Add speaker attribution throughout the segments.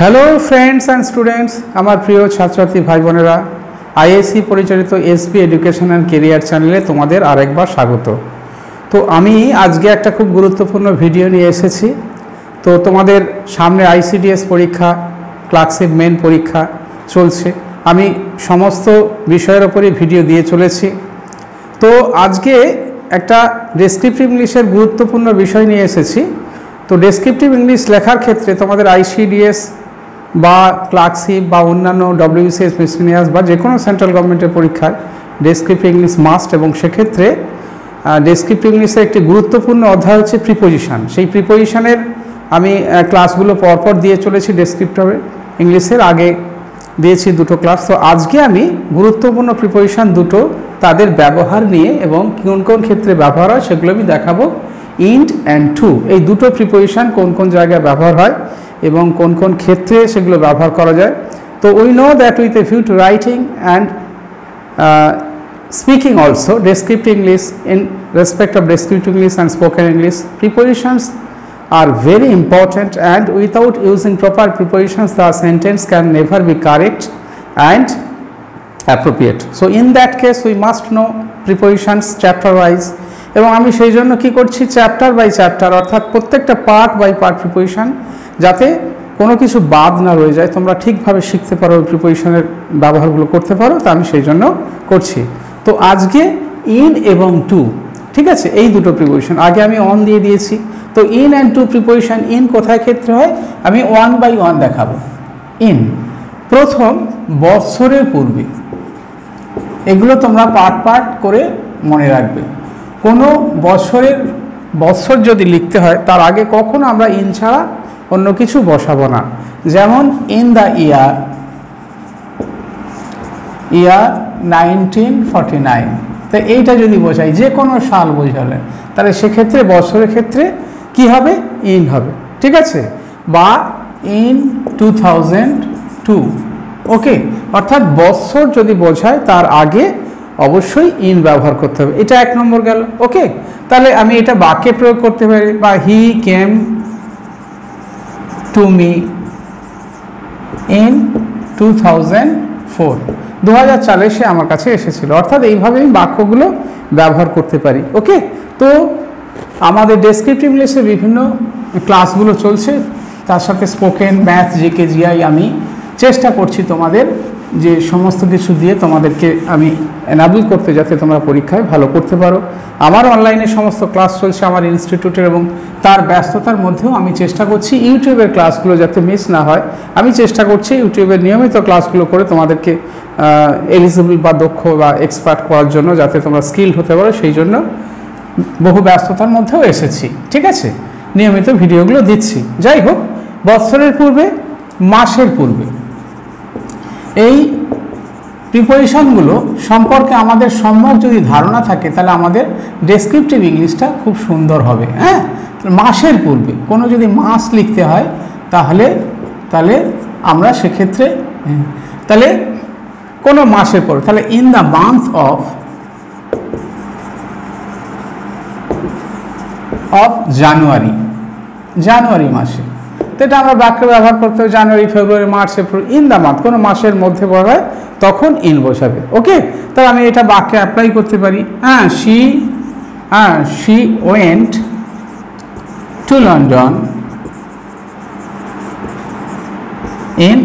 Speaker 1: Hello friends and students, আমার প্রিয় ছাত্রছাত্রী ভাই বোনেরা, আইএসসি পরিচালিত এসপি এডুকেশন অ্যান্ড কেরিয়ার চ্যানেলে তোমাদের আরেকবার স্বাগত। তো আমি আজকে একটা খুব গুরুত্বপূর্ণ ভিডিও নিয়ে এসেছি। তো তোমাদের সামনে আইসিডিএস পরীক্ষা, ক্লার্কশিপ মেন পরীক্ষা চলছে। আমি সমস্ত বিষয়ের ওপরই ভিডিও দিয়ে চলেছি। তো আজকে একটা ডেসক্রিপটিভ ইংলিশের গুরুত্বপূর্ণ বিষয় নিয়ে এসেছি। তো ডেসক্রিপটিভ ইংলিশ লেখার ক্ষেত্রে তোমাদের আইসিডিএস বা ক্লার্কশিপ বা অন্যান্য ডব্লিউবিসিএস মিসলিনিয়াস বা যে কোনো সেন্ট্রাল গভর্নমেন্টের পরীক্ষায় ডেসক্রিপটিভ ইংলিশ মাস্ট, এবং সেক্ষেত্রে ডেসক্রিপটিভ ইংলিশের একটি গুরুত্বপূর্ণ অধ্যায় হচ্ছে প্রিপোজিশন। সেই প্রিপোজিশনের আমি ক্লাসগুলো পরপর দিয়ে চলেছি। ডেসক্রিপটিভ ইংলিশের আগে দিয়েছি দুটো ক্লাস। তো আজকে আমি গুরুত্বপূর্ণ প্রিপোজিশন দুটো, তাদের ব্যবহার নিয়ে এবং কোন কোন ক্ষেত্রে ব্যবহার হয় সেগুলো আমি দেখাবো। ইন্ট অ্যান্ড টু, এই দুটো প্রিপোজিশন কোন কোন জায়গায় ব্যবহার হয় এবং কোন কোন ক্ষেত্রে সেগুলো ব্যবহার করা যায়। তো we know that with a view to writing and speaking also descriptive English, in respect of descriptive English and spoken English, prepositions are very important, and without using proper prepositions the sentence can never be correct and appropriate. So in that case we must know prepositions chapter wise, এবং আমি সেই জন্য কী করছি, chapter by chapter, অর্থাৎ প্রত্যেকটা part by part preposition, যাতে কোনো কিছু বাদ না রয়ে যায়, তোমরা ঠিকভাবে শিখতে পারো, প্রিপোজিশনের ব্যবহারগুলো করতে পারো। তা আমি সেই জন্য করছি। তো আজকে ইন এবং টু, ঠিক আছে, এই দুটো প্রিপোজিশন আগে আমি অন দিয়ে দিয়েছি। তো in and to preposition, in কোথায় ক্ষেত্রে হয় আমি ওয়ান বাই ওয়ান দেখাবো। ইন প্রথম বৎসরের পূর্বে, এগুলো তোমরা পার্ট পার্ট করে মনে রাখবে। কোনো বৎসর যদি লিখতে হয় তার আগে কখনো আমরা ইন ছাড়া অন্য কিছু বসাবো না। যেমন ইন দ্য ইয়ার 1949, তো এইটা যদি বোঝাই, যে কোনো সাল বোঝালে, তাহলে সেক্ষেত্রে বছরের ক্ষেত্রে কি হবে, ইন হবে, ঠিক আছে। বা ইন 2002, ওকে, অর্থাৎ বছর যদি বোঝায় তার আগে অবশ্যই ইন ব্যবহার করতে হবে। এটা এক নম্বর গেল, ওকে। তাহলে আমি এটা বাক্যে প্রয়োগ করতে পারি, বা হি কেম টু মি ইন 2004, 2004 সে আমার কাছে এসেছিল, অর্থাৎ এইভাবে আমি বাক্যগুলো ব্যবহার করতে পারি, ওকে। তো আমাদের ডেসক্রিপটিভ ইংলিশে বিভিন্ন ক্লাসগুলো চলছে, তার সাথে স্পোকেন, ম্যাথ, জিকে, জিআই আমি চেষ্টা করছি তোমাদের যে সমস্ত কিছু দিয়ে তোমাদেরকে আমি এনাবল করতে, যাতে তোমরা পরীক্ষায় ভালো করতে পারো। আমার অনলাইনে সমস্ত ক্লাস চলছে আমার ইনস্টিটিউটের, এবং তার ব্যস্ততার মধ্যেও আমি চেষ্টা করছি ইউটিউবের ক্লাসগুলো যাতে মিস না হয়। আমি চেষ্টা করছি ইউটিউবের নিয়মিত ক্লাসগুলো করে তোমাদেরকে এলিজিবল বা দক্ষ বা এক্সপার্ট করার জন্য, যাতে তোমরা স্কিল হতে পারো। সেই জন্য বহু ব্যস্ততার মধ্যেও এসেছি, ঠিক আছে, নিয়মিত ভিডিওগুলো দিচ্ছি। যাই হোক, বৎসরের পূর্বে, মাসের পূর্বে, এই প্রিপোজিশনগুলো সম্পর্কে আমাদের সম্যক যদি ধারণা থাকে, তাহলে আমাদের ডেসক্রিপটিভ ইংলিশটা খুব সুন্দর হবে। হ্যাঁ, মাসের পূর্বে কোনো যদি মাস লিখতে হয় তাহলে আমরা সেক্ষেত্রে, তাহলে কোনো মাসের পর, তাহলে in the month of January মাসে, তো এটা আমরা বাক্য ব্যবহার করতে হবে। January, February, March, April, in the month, কোনো মাসের মধ্যে বলা হয় তখন ইন বসাবে, ওকে। তাহলে আমি এটা বাক্যে অ্যাপ্লাই করতে পারি। She went to London in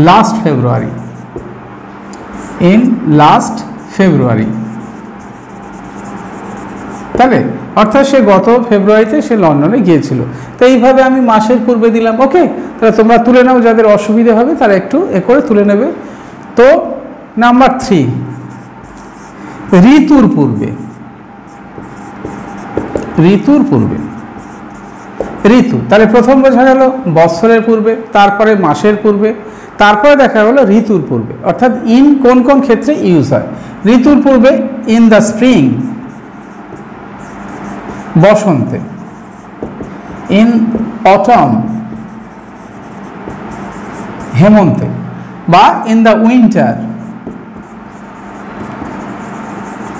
Speaker 1: last February, তাহলে অর্থাৎ সে গত ফেব্রুয়ারিতে সে লন্ডনে গিয়েছিল। তো এইভাবে আমি মাসের পূর্বে দিলাম, ওকে। তাহলে তোমরা তুলে নাও, যাদের অসুবিধা হবে তারা একটু এ করে তুলে নেবে। তো নাম্বার 3, ঋতুর পূর্বে। ঋতু, তাহলে প্রথম বোঝা গেল বৎসরের পূর্বে, তারপরে মাসের পূর্বে, তারপরে দেখা গেল ঋতুর পূর্বে। অর্থাৎ ইন কোন কোন ক্ষেত্রে ইউজ হয়। ঋতুর পূর্বে ইন দ্য স্প্রিং, বসন্তে, ইন অটম, হেমন্তে, বা ইন দ্য উইন্টার।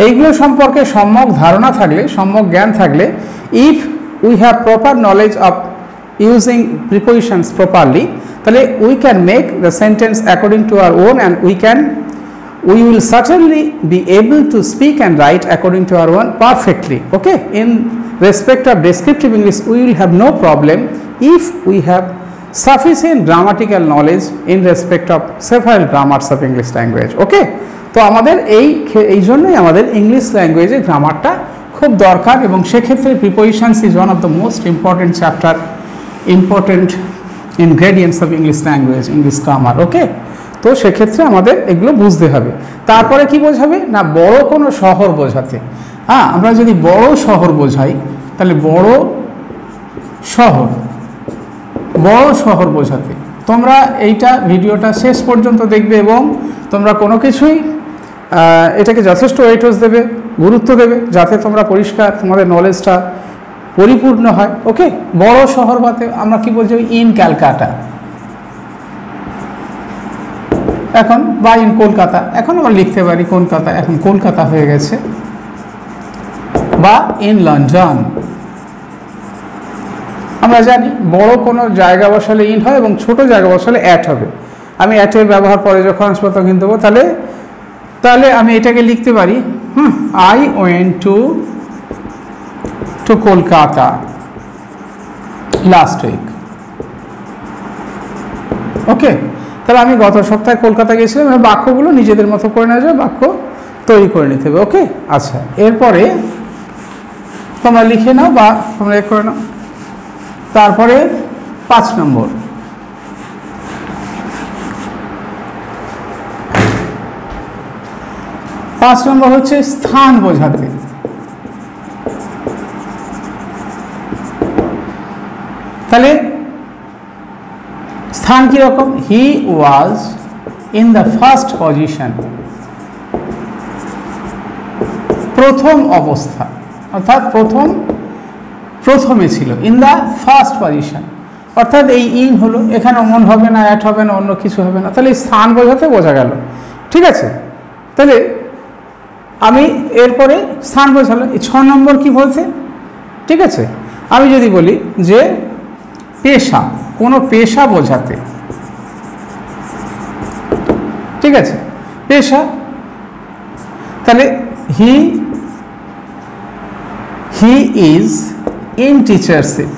Speaker 1: এইগুলো সম্পর্কে সম্যক ধারণা থাকলে, সম্যক জ্ঞান থাকলে, if we have proper knowledge of using prepositions properly, তাহলে we can make the sentence according to our own and we will certainly be able to speak and write according to our own perfectly. Okay, in respect of descriptive English we will have no problem if we have sufficient grammatical knowledge in respect of several grammars of English language. Okay, তো আমাদের এই জন্যই আমাদের English ল্যাঙ্গুয়েজে গ্রামারটা খুব দরকার, এবং সেক্ষেত্রে prepositions is one of the most important chapter, important ingredients of English language, English grammar. Okay, তো সেক্ষেত্রে আমাদের এগুলো বুঝতে হবে। তারপরে কি বোঝাবে না, বড় কোনো শহর বোঝাতে। হ্যাঁ, আমরা যদি বড় শহর বোঝাই তাহলে বড় শহর বোঝাতে তোমরা এইটা ভিডিওটা শেষ পর্যন্ত দেখবে, এবং তোমরা কোনো কিছুই এটাকে যথেষ্ট ওয়েটেজ দেবে, গুরুত্ব দেবে, যাতে তোমরা পরিষ্কার তোমাদের নলেজটা পরিপূর্ণ হয়। ওকে, বড় শহর বলতে আমরা কি বলছি, ইন ক্যালকাটা, এখন বা ইন কলকাতা, এখন আমরা লিখতে পারি কলকাতা, এখন কলকাতা হয়ে গেছে, বা ইন লন্ডন। আমরা জানি বড় কোনো জায়গা বসালে ইন হয় এবং ছোট জায়গা বসালে অ্যাট হবে। আমি অ্যাটের ব্যবহার পরে যখন আসবো তখন দেবো। তাহলে আমি এটাকে লিখতে পারি, I went to Kolkata last week. Okay, তাহলে আমি গত সপ্তাহে কলকাতা গিয়েছিলাম, বাক্যগুলো নিজেদের মতো করে নেওয়া যায়, বাক্য তৈরি করে নিতে হবে। ওকে, আচ্ছা, এরপরে তোমরা লিখে নাও বা তোমরা করে নাও। তারপরে 5 নম্বর, হচ্ছে স্থান বোঝাতে। তাহলে স্থান কিরকম, he was in the first position, প্রথম অবস্থা, অর্থাৎ প্রথমে ছিল, ইন দ্য ফার্স্ট পজিশন, অর্থাৎ এই ইন হলো, এখানে অন হবে না, অ্যাট হবে না, অন্য কিছু হবে না, তাহলে স্থান বোঝাতে বোঝা গেল। ঠিক আছে, তাহলে আমি এরপরে স্থান বোঝালো। এই 6 নম্বর কি বলছে, ঠিক আছে, আমি যদি বলি যে পেশা, কোনো পেশা বোঝাতে, ঠিক আছে, পেশা, তাহলে হি ইজ ইন টিচারশিপ।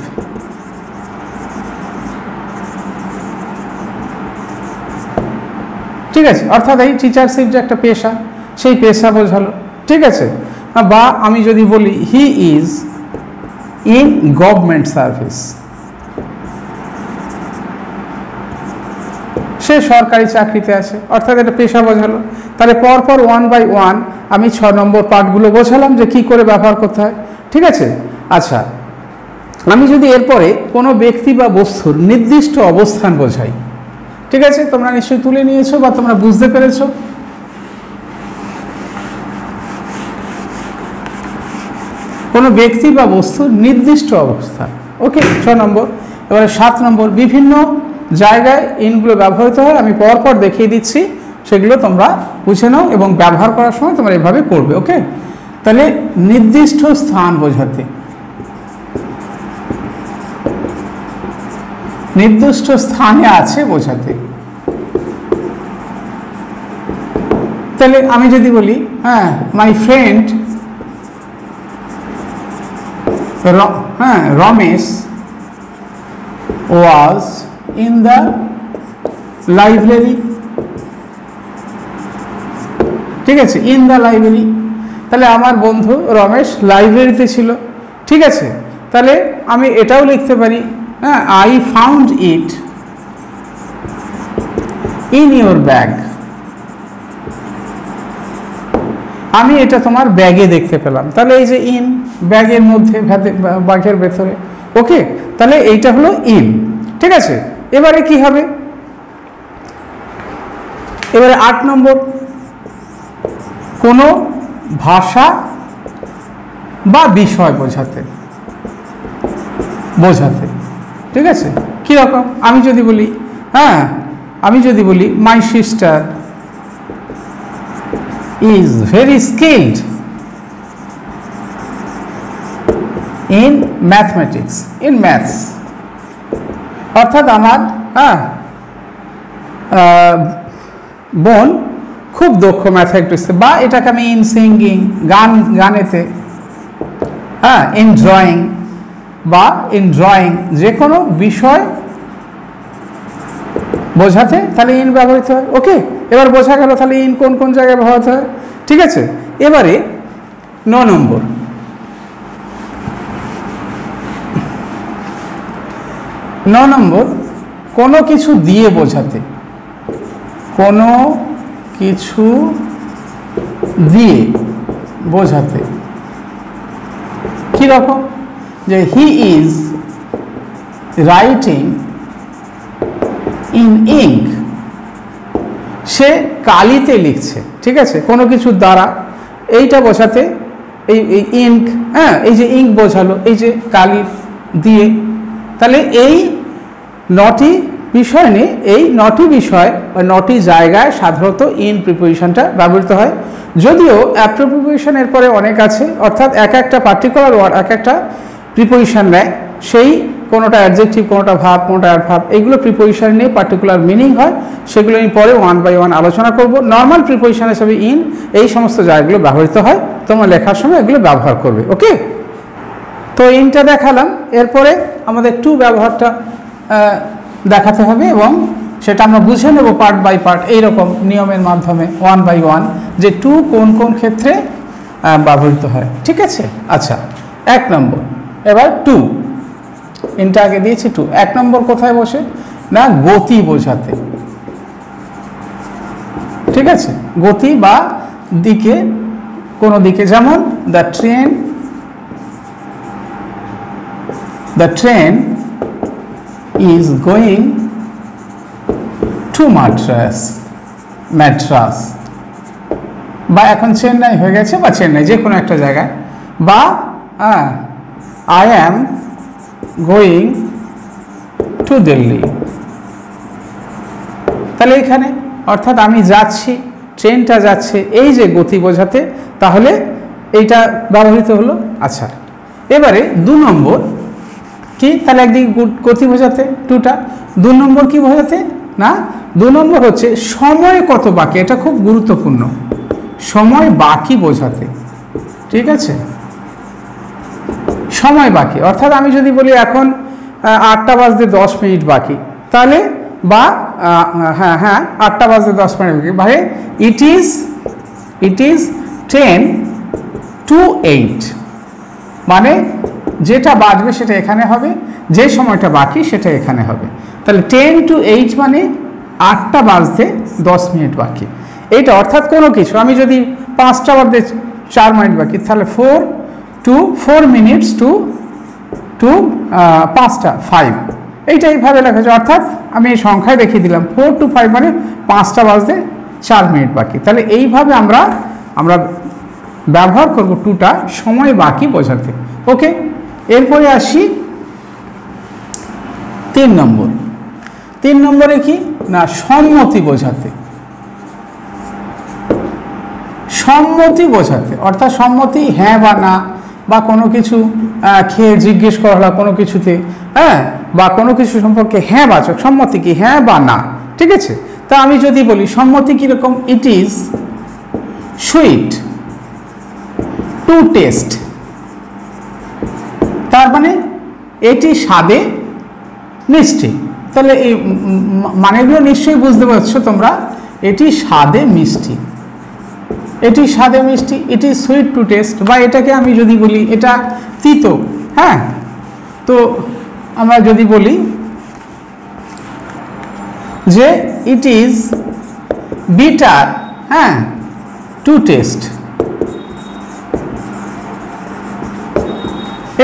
Speaker 1: ঠিক আছে, অর্থাৎ এই টিচারশিপ যে একটা পেশা, সেই পেশা বোঝালো। ঠিক আছে, বা আমি যদি বলি he is in government service, সে সরকারি চাকরিতে আছে, অর্থাৎ এটা পেশা বোঝালো। তাহলে পরপর 1 বাই 1 আমি 6 নম্বর পার্টগুলো বোঝালাম যে কি করে ব্যবহার করতে হয়। ঠিক আছে, আচ্ছা, আমি যদি এরপরে কোনো ব্যক্তি বা বস্তুর নির্দিষ্ট অবস্থান বোঝাই, ঠিক আছে, তোমরা নিশ্চয়ই তুলে নিয়েছো বা তোমরা বুঝতে পেরেছো। কোনো ব্যক্তি বা বস্তুর নির্দিষ্ট অবস্থান। ওকে, 6 নম্বর। এবারে 7 নম্বর, বিভিন্ন জায়গায় ইনগুলো ব্যবহৃত হয়, আমি পরপর দেখিয়ে দিচ্ছি, সেগুলো তোমরা বুঝে নাও এবং ব্যবহার করার সময় তোমরা এভাবে করবে। ওকে, তাহলে নির্দিষ্ট স্থান বোঝাতে, নির্দিষ্ট স্থানে আছে বোঝাতে। তাহলে আমি যদি বলি, my friend Ramesh was in the library. ঠিক আছে, ইন দ্য লাইব্রেরি, তাহলে আমার বন্ধু রমেশ লাইব্রেরিতে ছিল। ঠিক আছে, তাহলে আমি এটাও লিখতে পারি, I found it in your bag. আমি এটা তোমার ব্যাগে দেখতে পেলাম, তাহলে এই যে ইন, ব্যাগের মধ্যে, ব্যাগের ভেতরে। ওকে, তাহলে এইটা হলো ইন। ঠিক আছে, এবারে কি হবে, এবারে 8 নম্বর, কোনো ভাষা বা বিষয় বোঝাতে। ঠিক আছে, কিরকম, আমি যদি বলি my sister is very skilled in mathematics, in maths, অর্থাৎ আমার বোন খুব দক্ষ ম্যাথমেটিক্সে, বা এটাকে আমি ইন সিঙ্গিং গানেতে, হ্যাঁ, ইন ড্রয়িং বা ইন ড্রয়িং যে কোনো বিষয় বোঝাতে তাহলে ইন ব্যবহৃত হয়। ওকে, এবার বোঝা গেল তাহলে ইন কোন কোন জায়গায় ব্যবহৃত হয়। ঠিক আছে, এবারে 9 নম্বর, কোনো কিছু দিয়ে বোঝাতে, কোনো কিছু দিয়ে বোঝাতে কিরকম, যে he is writing in ink, সে কালিতে লিখছে। ঠিক আছে, কোনো কিছুর দ্বারা এইটা বোঝাতে, এই ইঙ্ক, হ্যাঁ, এই যে ইঙ্ক বোঝালো, এই যে কালি দিয়ে, তাহলে এই 9টি বিষয় নিয়ে, এই 9টি বিষয় বা 9টি জায়গায় সাধারণত ইন প্রিপোজিশনটা ব্যবহৃত হয়। যদিও অ্যাপ্রো প্রিপোজিশন এর পরে অনেক আছে, অর্থাৎ এক একটা পার্টিকুলার ওয়ার্ড এক একটা প্রিপোজিশন নেয়, সেই কোনোটা অ্যাডজেক্টিভ, কোনোটা ভাব, কোনোটা অ্যাডভার্ব, এইগুলো প্রিপোজিশন নিয়ে পার্টিকুলার মিনিং হয়, সেগুলো আমি পরে 1 বাই 1 আলোচনা করব। নর্মাল প্রিপোজিশন হিসেবে ইন এই সমস্ত জায়গাগুলো ব্যবহৃত হয়, তোমরা লেখার সময় এগুলো ব্যবহার করবে। ওকে, তো ইনটা দেখালাম, এরপরে আমাদের টু ব্যবহারটা দেখাতে হবে এবং সেটা আমরা বুঝে নেব পার্ট বাই পার্ট, এইরকম নিয়মের মাধ্যমে 1 বাই 1, যে টু কোন কোন ক্ষেত্রে ব্যবহৃত হয়। ঠিক আছে, আচ্ছা 1 নম্বর, এবার টু, ইনটা আগে দিয়েছি টু। 1 নম্বর কোথায় বসে না, গতি বোঝাতে। ঠিক আছে, গতি বা দিকে, কোনো দিকে, যেমন the train is going to Madras, বা এখন চেন্নাই হয়ে গেছে, বা চেন্নাই যে কোনো একটা জায়গায়, বা I am going to Delhi, তাহলে এখানে অর্থাৎ আমি যাচ্ছি, ট্রেনটা যাচ্ছে, এই যে গতি বোঝাতে, তাহলে এইটা ব্যবহৃত হলো। আচ্ছা, এবারে 2 নম্বর কি, তাহলে একদিকে গতি বোঝাতে টুটা, 2 নম্বর কি বোঝাতে না, 2 নম্বর হচ্ছে সময় কত বাকি, এটা খুব গুরুত্বপূর্ণ, সময় বাকি বোঝাতে। ঠিক আছে, সময় বাকি, অর্থাৎ আমি যদি বলি এখন 8টা বাজতে 10 মিনিট বাকি, তাহলে বা হ্যাঁ 8টা বাজতে 10 মিনিট বাকি, ভাই ইট ইজ 10 to 8, মানে যেটা বাজবে সেটা এখানে হবে, যে সময়টা বাকি সেটা এখানে হবে। তাহলে 10 to 8 মানে 8টা বাজতে 10 মিনিট বাকি, এইটা অর্থাৎ কোনো কিছু আমি যদি 5টা বাজতে 4 মিনিট বাকি, তাহলে 4 minutes to 5টা 5, এইটা এইভাবে লেখা হয়েছে, অর্থাৎ আমি এই সংখ্যায় দেখিয়ে দিলাম 4 to 5 মানে 5টা বাজতে 4 মিনিট বাকি। তাহলে এইভাবে আমরা ব্যবহার করব টুটা সময় বাকি বোঝাতে। ওকে, এরপরে আসি 3 নম্বর। 3 নম্বরে কি না, সম্মতি বোঝাতে। সম্মতি বোঝাতে অর্থাৎ সম্মতি হ্যাঁ বা না, বা কোনো কিছু খেয়ে জিজ্ঞেস করা হলো কোনো কিছুতে, হ্যাঁ, বা কোনো কিছু সম্পর্কে হ্যাঁ বাচক, সম্মতি কি হ্যাঁ বা না। ঠিক আছে, তা আমি যদি বলি সম্মতি কীরকম, it is sweet to taste, তার মানে এটি স্বাদে মিষ্টি। তাহলে এই মানেগুলো নিশ্চয়ই বুঝতে পারছো তোমরা, এটি স্বাদে মিষ্টি, এটি স্বাদে মিষ্টি, it is sweet to taste. বা এটাকে আমি যদি বলি এটা তিতো, হ্যাঁ, তো আমরা যদি বলি যে ইট ইজ বিটার, হ্যাঁ, টু টেস্ট।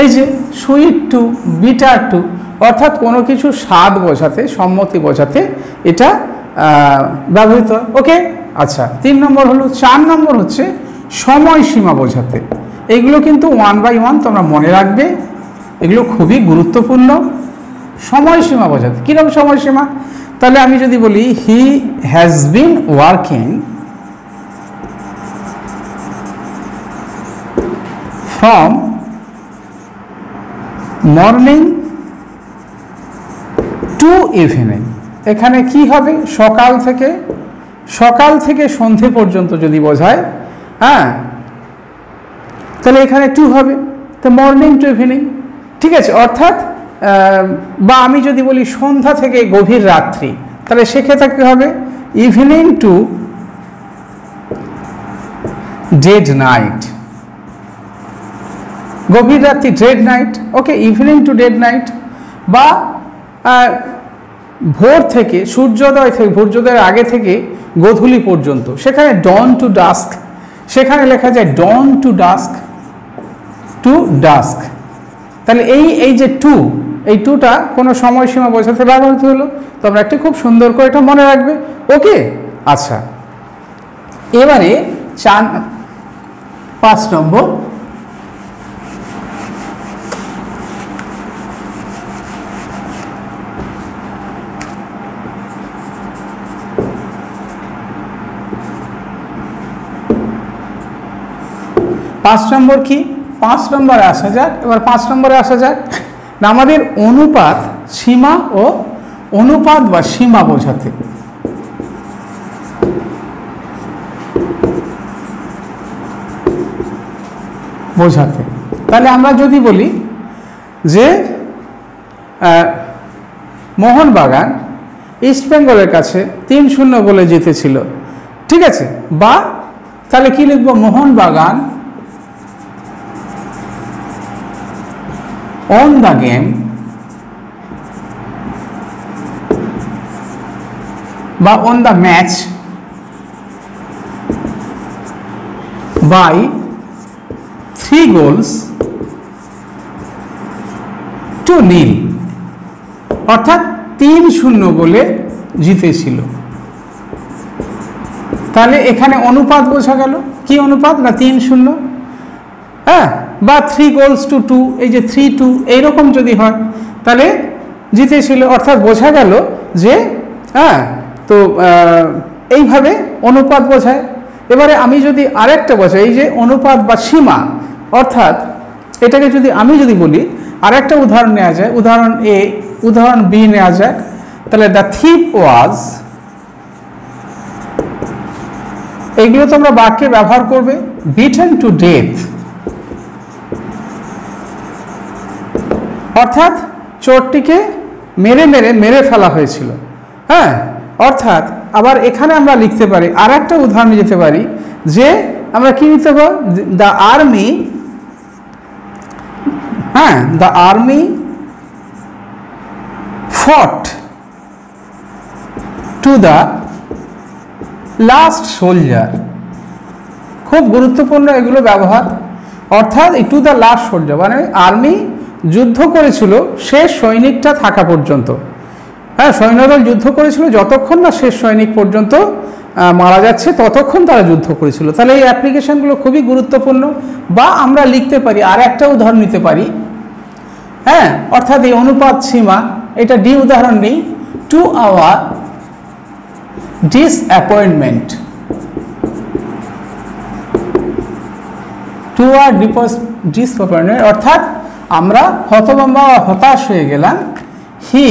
Speaker 1: এই যে সুইট টু, বিটার টু, অর্থাৎ কোনো কিছু স্বাদ বোঝাতে, সম্মতি বোঝাতে এটা ব্যবহৃত। ওকে, আচ্ছা 3 নম্বর হলো। 4 নম্বর হচ্ছে সময়সীমা বোঝাতে। এগুলো কিন্তু 1 বাই 1 তোমরা মনে রাখবে, এগুলো খুবই গুরুত্বপূর্ণ। সময়সীমা বোঝাতে কীরকম সময়সীমা, তাহলে আমি যদি বলি he has been working from morning to evening, এখানে কি হবে, সকাল থেকে সন্ধে পর্যন্ত যদি বোঝায়, হ্যাঁ, তাহলে এখানে টু হবে, তো মর্নিং টু ইভিনিং। ঠিক আছে, অর্থাৎ বা আমি যদি বলি সন্ধ্যা থেকে গভীর রাত্রি, তাহলে সেক্ষেত্রে কি হবে, ইভিনিং টু ডেড নাইট, গভীর রাত্রি dead night, okay, evening to dead night. বা ভোর থেকে সূর্যোদয় থেকে, সূর্যোদয়ের আগে থেকে গোধূলি পর্যন্ত, সেখানে ডন টু ডাস্ক, সেখানে লেখা যায় ডন টু ডাস্ক, টু ডাস্ক। তাহলে এই যে টু, এই টুটা কোনো সময়সীমা বোঝাতে ব্যবহৃত হলো, তোমরা একটু খুব সুন্দর করে এটা মনে রাখবে, ওকে। আচ্ছা, এবারে 5 নম্বর, কি 5 নম্বরে আসা যাক। এবার 5 নম্বরে আসা যাক না, আমাদের অনুপাত, সীমা ও অনুপাত বা সীমা বোঝাতে, তাহলে আমরা যদি বলি যে মোহনবাগান ইস্ট বেঙ্গলের কাছে 3-0 বলে জিতেছিল, ঠিক আছে, বা তাহলে কি লিখবো, মোহনবাগান on the game বা on the match by 3 goals to nil, অর্থাৎ 3-0 বলে জিতেছিল। তাহলে এখানে অনুপাত বোঝা গেল, কি অনুপাত না 3-0, হ্যাঁ, বা 3 goals to 2, এই যে 3-2 এইরকম যদি হয় তাহলে জিতেছিল, অর্থাৎ বোঝা গেল যে, হ্যাঁ, তো এইভাবে অনুপাত বোঝায়। এবারে আমি যদি আরেকটা বোঝাই, এই যে অনুপাত বা সীমা, অর্থাৎ এটাকে যদি আমি বলি, আরেকটা উদাহরণ নেওয়া যায়, উদাহরণ এ, উদাহরণ বি নেওয়া যাক। তাহলে দ্য থিপ ওয়াজ, এইগুলো তোমরা বাক্যে ব্যবহার করবে, বিটেন টু ডেথ, অর্থাৎ চোরটিকে মেরে ফেলা হয়েছিল, হ্যাঁ। অর্থাৎ আবার এখানে আমরা লিখতে পারি, আর একটা উদাহরণ দিতে পারি যে আমরা কি লিখতে পারি, দ্য আর্মি, হ্যাঁ, দ্য আর্মি ফট টু দ্য লাস্ট সোলজার। খুব গুরুত্বপূর্ণ এগুলো ব্যবহার, অর্থাৎ টু দ্য লাস্ট সোলজার মানে আর্মি যুদ্ধ করেছিল শেষ সৈনিকটা থাকা পর্যন্ত, হ্যাঁ, সৈন্যদল যুদ্ধ করেছিল যতক্ষণ না শেষ সৈনিক পর্যন্ত মারা যাচ্ছে ততক্ষণ তারা যুদ্ধ করেছিল। তাহলে এই অ্যাপ্লিকেশনগুলো খুবই গুরুত্বপূর্ণ। বা আমরা লিখতে পারি, আর একটা উদাহরণ নিতে পারি, হ্যাঁ, অর্থাৎ এই অনুপাত সীমা, এটা ডি উদাহরণ নেই, to our disappointment, to our disappointment, অর্থাৎ আমরা হতভম্ব বা হতাশ হয়ে গেলাম, he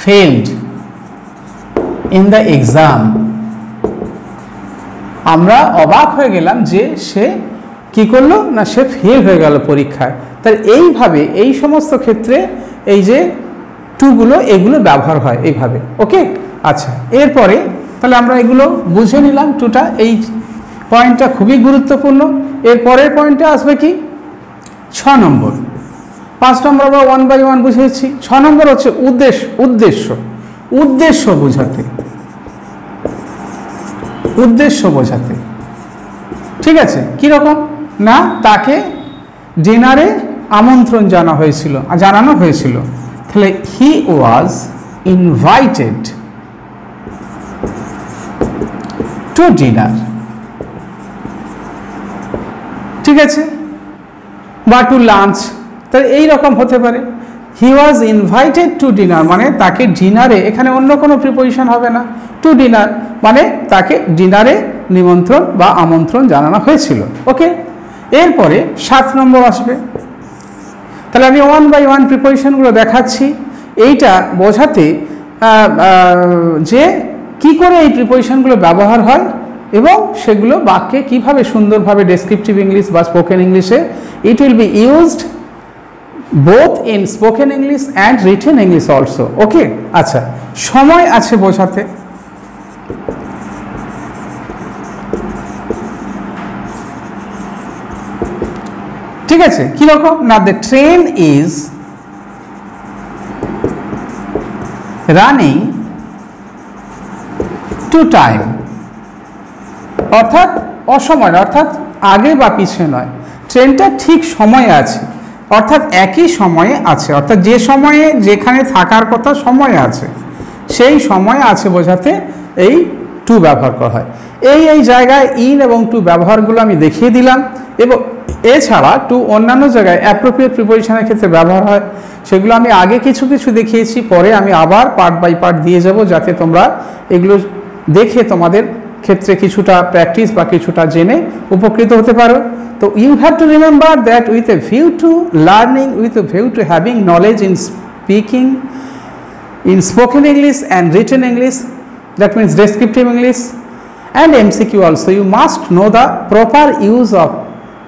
Speaker 1: failed in the exam, আমরা অবাক হয়ে গেলাম যে সে কি করলো না, সে ফেল হয়ে গেল পরীক্ষায়। তাই এইভাবে এই সমস্ত ক্ষেত্রে এই যে টুগুলো, এগুলো ব্যবহার হয় এইভাবে, ওকে। আচ্ছা, এরপরে তাহলে আমরা এগুলো বুঝে নিলাম, টুটা, এই পয়েন্টটা খুবই গুরুত্বপূর্ণ। এর পরের পয়েন্টে আসবে কি 6 নম্বর। 5 নম্বর আমরা 1 by 1 বুঝেছি, 6 নম্বর হচ্ছে উদ্দেশ্য বোঝাতে, ঠিক আছে, কিরকম না, তাকে ডিনারে আমন্ত্রণ জানানো হয়েছিল, তাহলে হি ওয়াজ ইনভাইটেড টু ডিনার, ঠিক আছে, বা টু লাঞ্চ, তাহলে এইরকম হতে পারে। হি ওয়াজ ইনভাইটেড টু ডিনার মানে তাকে ডিনারে, এখানে অন্য কোনো প্রিপোজিশন হবে না, টু ডিনার মানে তাকে ডিনারে নিমন্ত্রণ বা আমন্ত্রণ জানানো হয়েছিল, ওকে। এরপরে 7 নম্বর আসবে। তাহলে আমি 1 by 1 প্রিপোজিশনগুলো দেখাচ্ছি, এইটা বোঝাতে যে কি করে এই প্রিপোজিশনগুলো ব্যবহার হয় এবং সেগুলো বাক্যে কিভাবে সুন্দরভাবে ডেসক্রিপটিভ ইংলিশ বা স্পোকেন ইংলিশে it will be used both in spoken English and written English also. Okay, আচ্ছা, সময় আছে বোঝাতে। ঠিক আছে, কিরকম না, the train is running to time, অর্থাৎ অসময়, অর্থাৎ আগে বা পিছিয়ে নয়, ট্রেনটা ঠিক সময়ে আছে, অর্থাৎ একই সময়ে আছে, অর্থাৎ যে সময়ে যেখানে থাকার কথা সময়ে আছে, সেই সময়ে আছে বোঝাতে এই টু ব্যবহার করা হয়। এই জায়গায় ইন এবং টু ব্যবহারগুলো আমি দেখিয়ে দিলাম, এবং এছাড়া টু অন্যান্য জায়গায় অ্যাপ্রোপ্রিয়েট প্রিপোজিশনের ক্ষেত্রে ব্যবহার হয়, সেগুলো আমি আগে কিছু দেখিয়েছি, পরে আমি আবার পার্ট বাই পার্ট দিয়ে যাব, যাতে তোমরা এগুলো দেখে তোমাদের ক্ষেত্রে কিছুটা প্র্যাকটিস বা কিছুটা জেনে উপকৃত হতে পারো। তো you have to remember that with a view to learning, with a view to having knowledge in speaking, in spoken English and written English, that means descriptive English and MCQ also, you must know the proper use of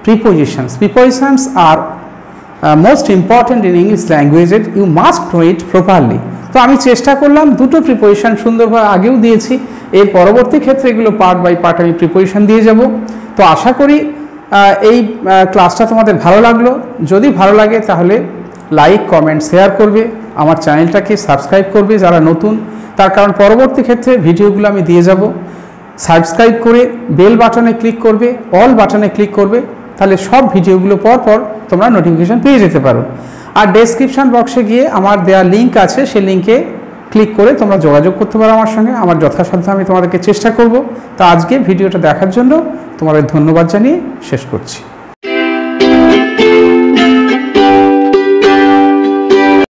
Speaker 1: prepositions. Prepositions are most important in English language, you must know it properly. তো আমি চেষ্টা করলাম দুটো preposition সুন্দরভাবে আগেও দিয়েছি, এর পরবর্তী ক্ষেত্রে এগুলো পার্ট বাই পার্ট আমি প্রিপোজিশন দিয়ে যাব। তো আশা করি এই ক্লাসটা তোমাদের ভালো লাগলো। যদি ভালো লাগে তাহলে লাইক, কমেন্ট, শেয়ার করবে, আমার চ্যানেলটাকে সাবস্ক্রাইব করবে যারা নতুন, তার কারণ পরবর্তী ক্ষেত্রে ভিডিওগুলো আমি দিয়ে যাব। সাবস্ক্রাইব করে বেল বাটনে ক্লিক করবে, অল বাটনে ক্লিক করবে, তাহলে সব ভিডিওগুলো পর তোমরা নোটিফিকেশান পেয়ে যেতে পারো। আর ডেসক্রিপশান বক্সে গিয়ে আমার দেওয়া লিঙ্ক আছে, সেই লিঙ্কে ক্লিক করে তোমরা যোগাযোগ করতে পারো আমার সঙ্গে, আমার যথাসাধ্য আমি তোমাদেরকে চেষ্টা করব। তো আজকে ভিডিওটা দেখার জন্য তোমাদের ধন্যবাদ জানিয়ে শেষ করছি।